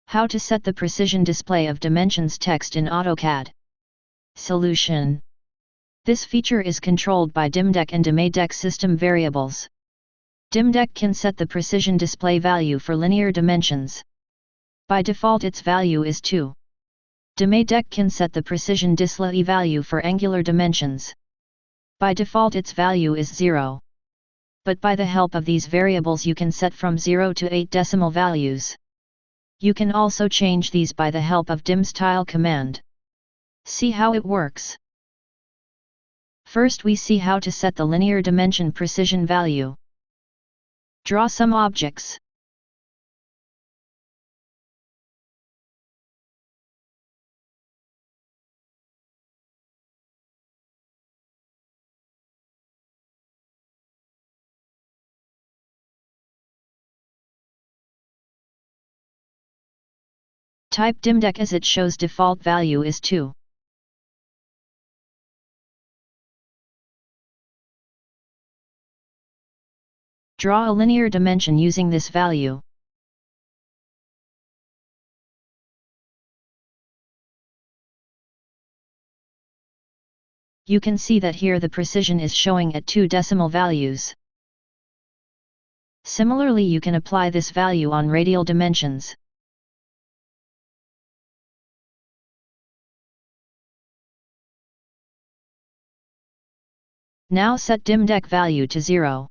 How to set the precision display of dimensions text in AutoCAD. Solution. This feature is controlled by DIMDEC and DIMADEC system variables. DIMDEC can set the precision display value for linear dimensions. By default its value is 2. DIMADEC can set the precision display value for angular dimensions. By default its value is 0. But by the help of these variables you can set from 0 to 8 decimal values. You can also change these by the help of DIMSTYLE command. See how it works. First we see how to set the linear dimension precision value. Draw some objects. Type DIMDEC as it shows default value is 2. Draw a linear dimension using this value. You can see that here the precision is showing at 2 decimal values. Similarly, you can apply this value on radial dimensions. Now set DIMDEC value to 0.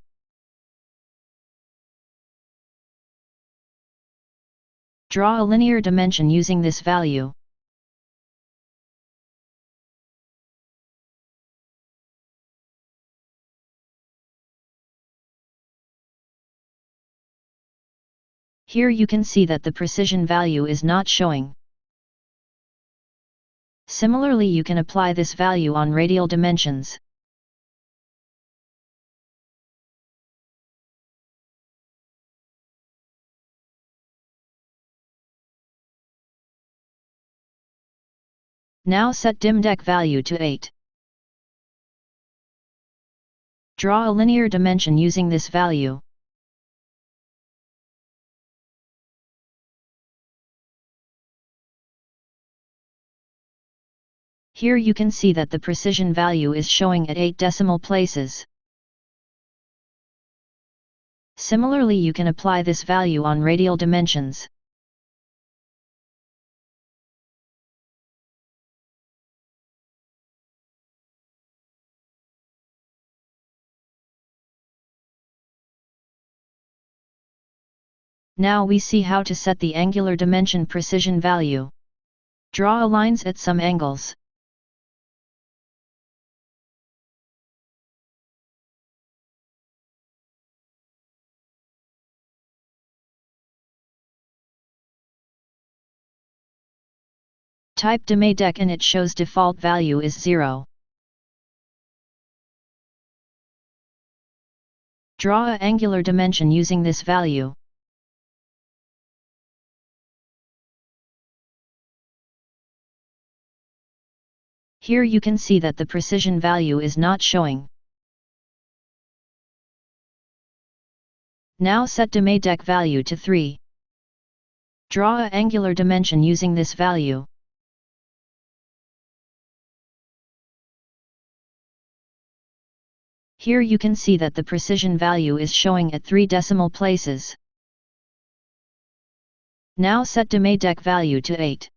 Draw a linear dimension using this value. Here you can see that the precision value is not showing. Similarly, you can apply this value on radial dimensions. Now set DIMDEC value to 8. Draw a linear dimension using this value. Here you can see that the precision value is showing at 8 decimal places. Similarly, you can apply this value on radial dimensions. Now we see how to set the angular dimension precision value. Draw lines at some angles. Type DIMADEC and it shows default value is 0. Draw an angular dimension using this value. Here you can see that the precision value is not showing. Now set DIMADEC value to 3. Draw an angular dimension using this value. Here you can see that the precision value is showing at 3 decimal places. Now set DIMADEC value to 8.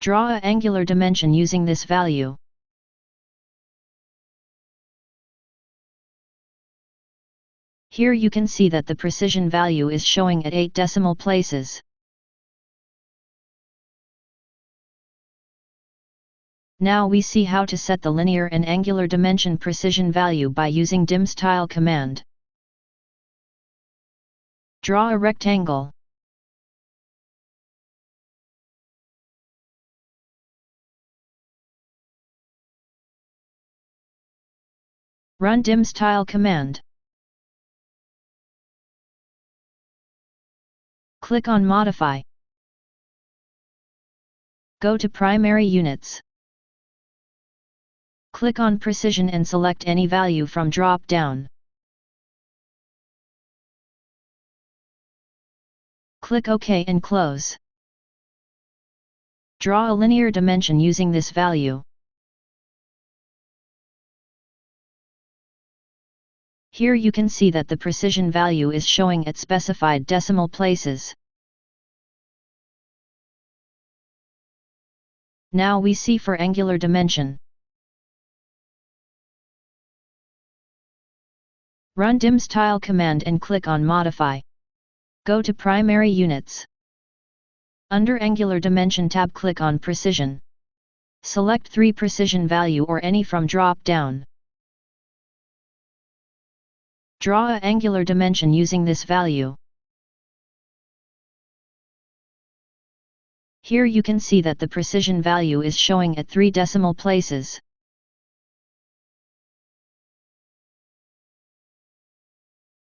Draw an angular dimension using this value. Here you can see that the precision value is showing at 8 decimal places. Now we see how to set the linear and angular dimension precision value by using DIMSTYLE command. Draw a rectangle. Run DIMSTYLE command. Click on Modify. Go to Primary Units. Click on Precision and select any value from drop-down. Click OK and close. Draw a linear dimension using this value. Here you can see that the precision value is showing at specified decimal places. Now we see for angular dimension. Run DIMSTYLE command and click on Modify. Go to Primary Units. Under Angular Dimension tab, click on Precision. Select 3 precision value or any from drop down. Draw a angular dimension using this value. Here you can see that the precision value is showing at 3 decimal places.